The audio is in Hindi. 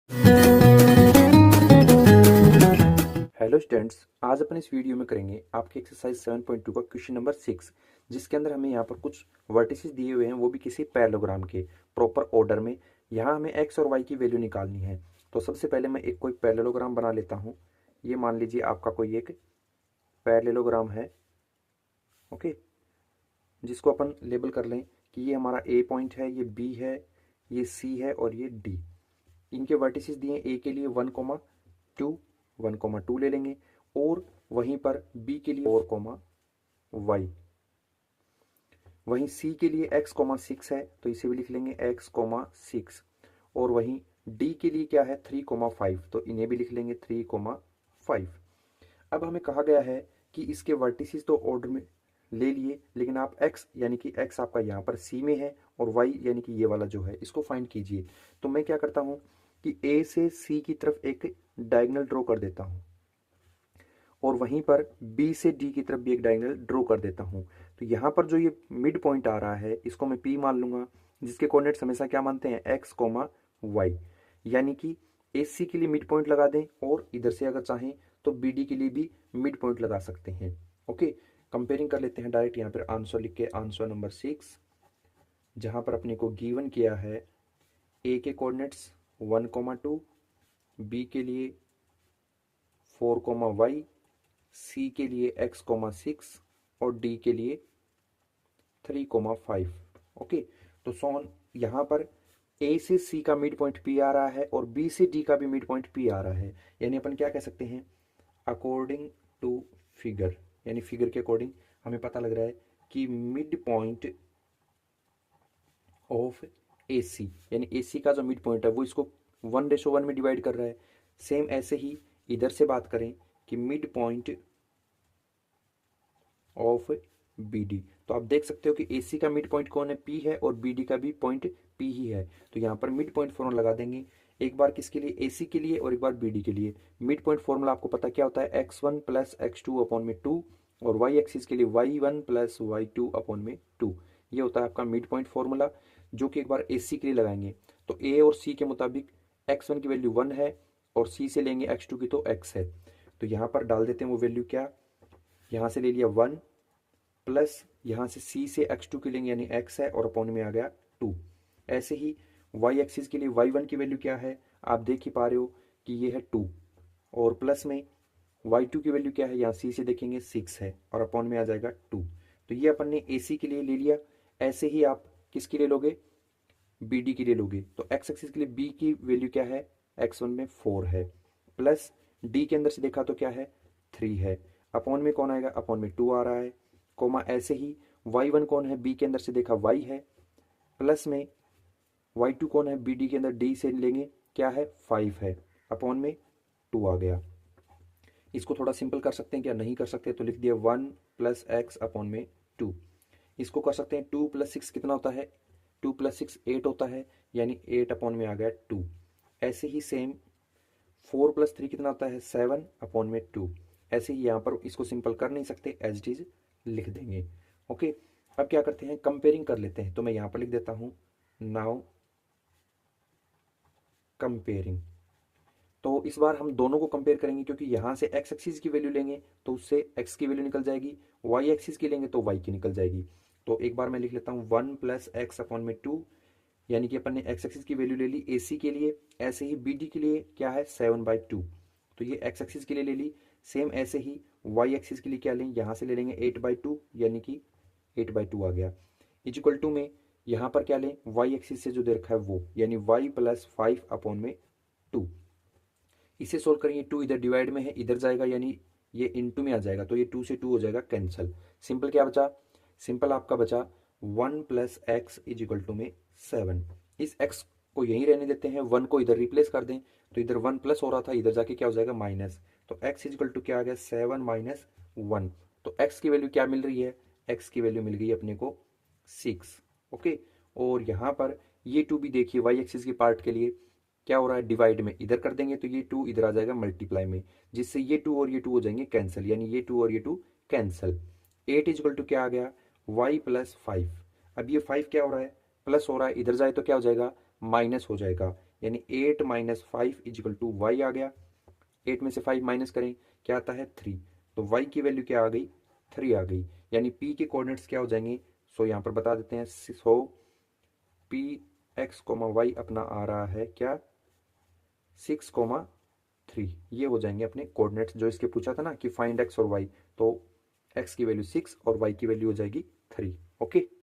हेलो स्टूडेंट्स, आज अपन इस वीडियो में करेंगे आपके एक्सरसाइज 7.2 का क्वेश्चन नंबर 6, जिसके अंदर हमें यहाँ पर कुछ वर्टिसेस दिए हुए हैं, वो भी किसी पैरेललोग्राम के प्रॉपर ऑर्डर में। यहाँ हमें एक्स और वाई की वैल्यू निकालनी है। तो सबसे पहले मैं एक कोई पैरेललोग्राम बना लेता हूँ। ये मान लीजिए आपका कोई एक पैरेललोग्राम है, ओके, जिसको अपन लेबल कर लें कि ये हमारा ए पॉइंट है, ये बी है, ये सी है और ये डी। इनके वर्टिसेस दिए ए के लिए 1,2 ले लेंगे, और वहीं पर बी के लिए 4, वहीं सी के लिए x, 6 है तो इसे भी लिख लेंगे x, 6, और वहीं डी के लिए क्या है 3, 5, तो इन्हें भी लिख लेंगे 3, 5। अब हमें कहा गया है कि इसके वर्टिसेस तो ऑर्डर में ले लिए, लेकिन आप x यानी कि x आपका यहाँ पर C में है और y यानी कि ये वाला जो है इसको फाइंड कीजिए। तो मैं क्या करता हूँ कि A से C की तरफ एक डायगोनल ड्रॉ कर देता हूँ, और वहीं पर B से D की तरफ भी एक डायगोनल ड्रॉ कर देता हूँ। तो यहाँ पर जो ये मिड पॉइंट आ रहा है इसको मैं P मान लूंगा, जिसके कोऑर्डिनेट्स हमेशा क्या मानते हैं x, y, यानी कि AC के लिए मिड पॉइंट लगा दें, और इधर से अगर चाहें तो BD के लिए भी मिड पॉइंट लगा सकते हैं। ओके, कंपेयरिंग कर लेते हैं डायरेक्ट यहाँ पर आंसर लिख के। आंसर नंबर 6, जहाँ पर अपने को गिवन किया है A के कोऑर्डिनेट्स 1, 2, B के लिए 4, C के लिए x, 6 और D के लिए 3, 5। ओके, तो सोन यहाँ पर A से C का मिड पॉइंट P आ रहा है और B से D का भी मिड पॉइंट P आ रहा है, यानी अपन क्या कह सकते हैं, अकॉर्डिंग टू फिगर, यानी फिगर के अकॉर्डिंग हमें पता लग रहा है कि मिड पॉइंट ऑफ AC, यानी AC का जो मिड पॉइंट है वो इसको 1:1 में डिवाइड कर रहा है। सेम ऐसे ही इधर से बात करें कि मिड पॉइंट ऑफ BD, तो आप देख सकते हो कि AC का मिड पॉइंट कौन है, P है, और BD का भी पॉइंट P ही है। तो यहाँ पर मिड पॉइंट फॉर्मूला लगा देंगे, एक बार किसके लिए, AC के लिए, और एक बार BD के लिए। मिड पॉइंट फॉर्मूला आपको पता क्या होता है, x1 प्लस x2 अपॉन में 2, और y एक्सिस के लिए y1 प्लस y2 अपॉन में 2। ये होता है आपका मिड पॉइंट फॉर्मूला, जो कि एक बार AC के लिए लगाएंगे तो A और C के मुताबिक x1 की वैल्यू 1 है, और C से लेंगे x2 की तो x है। तो यहाँ पर डाल देते हैं वो वैल्यू, क्या यहाँ से ले लिया 1, प्लस यहाँ से C से x2 की लेंगे यानी x है, और अपॉन में आ गया 2। ऐसे ही y एक्सिस के लिए y1 की वैल्यू क्या है, आप देख ही पा रहे हो कि ये है 2, और प्लस में y2 की वैल्यू क्या है, यहाँ C से देखेंगे 6 है, और अपॉन में आ जाएगा 2। तो ये अपन ने AC के लिए ले लिया। ऐसे ही आप किसके लिए लोगे, BD के लिए लोगे, तो x एक्सिस के लिए B की वैल्यू क्या है, x1 में 4 है, प्लस D के अंदर से देखा तो क्या है 3 है, अपॉन में कौन आएगा, अपॉन में 2 आ रहा है, कोमा ऐसे ही y1 कौन है, B के अंदर से देखा y है, प्लस में y2 कौन है, BD के अंदर D से लेंगे क्या है 5 है, अपॉन में 2 आ गया। इसको थोड़ा सिंपल कर सकते हैं क्या, नहीं कर सकते, तो लिख दिया 1 प्लस एक्स अपॉन में 2। इसको कर सकते हैं 2 प्लस 6 कितना होता है, 2 प्लस 6 8 होता है, यानी 8 अपॉन में आ गया 2। ऐसे ही सेम 4 प्लस 3 कितना होता है, 7 अपॉन में 2। ऐसे ही यहाँ पर इसको सिंपल कर नहीं सकते, एज इट इज लिख देंगे। ओके, अब क्या करते हैं, कंपेयरिंग कर लेते हैं। तो मैं यहाँ पर लिख देता हूँ नाउ कंपेयरिंग। तो इस बार हम दोनों को कंपेयर करेंगे, क्योंकि यहाँ से x एक्सिस की वैल्यू लेंगे तो उससे x की वैल्यू निकल जाएगी, y एक्सिस की लेंगे तो y की निकल जाएगी। तो एक बार मैं लिख लेता हूँ 1 प्लस एक्स अपॉन में 2, यानी कि अपन ने x एक्सिस की वैल्यू ले ली AC के लिए। ऐसे ही BD के लिए क्या है 7/2, तो ये x एक्सिस के लिए ले ली। सेम ऐसे ही y एक्सिस के लिए क्या लेंगे, यहाँ से ले लेंगे 8/2, यानी कि 8/2 आ गया। इक्वल टू में यहाँ पर क्या लें, y एक्सिस से जो दे रखा है वो, यानी y प्लस 5 अपॉन में 2। इसे सोल्व करेंगे, 2 इधर डिवाइड में है, इधर जाएगा, यानी ये इनटू में आ जाएगा, तो ये 2 से 2 हो जाएगा कैंसिल। सिंपल क्या बचा, सिंपल आपका बचा 1 plus x is equal to में 7। इस x को यहीं रहने देते हैं, 1 को इधर रिप्लेस कर दें, तो इधर 1 प्लस हो रहा था, इधर जाके क्या हो जाएगा माइनस, तो x इज इक्वल टू क्या आ गया 7 माइनस 1। तो x की वैल्यू क्या मिल रही है, x की वैल्यू मिल गई अपने को 6। ओके, और यहाँ पर ये 2 भी देखिए y एक्सिस के पार्ट के लिए क्या हो रहा है, डिवाइड में इधर कर देंगे तो ये 2 इधर आ जाएगा मल्टीप्लाई में, जिससे ये 2 और ये 2 हो जाएंगे कैंसिल, यानी ये 2 और ये 2 कैंसिल। 8 इजकल टू क्या आ गया, y प्लस 5। अब ये 5 क्या हो रहा है, प्लस हो रहा है, इधर जाए तो क्या हो जाएगा माइनस हो जाएगा, यानी 8 माइनस 5 इजिकल टू वाई आ गया। 8 में से 5 माइनस करें, क्या आता है 3, तो वाई की वैल्यू क्या आ गई 3 आ गई। यानी पी के कोऑर्डिनेट्स क्या हो जाएंगे, सो यहाँ पर बता देते हैं। सो पी एक्स कोमा वाई अपना आ रहा है क्या 6,3, ये हो जाएंगे अपने कोऑर्डिनेट्स जो इसके पूछा था ना कि फाइंड एक्स और वाई। तो एक्स की वैल्यू 6 और वाई की वैल्यू हो जाएगी 3। ओके।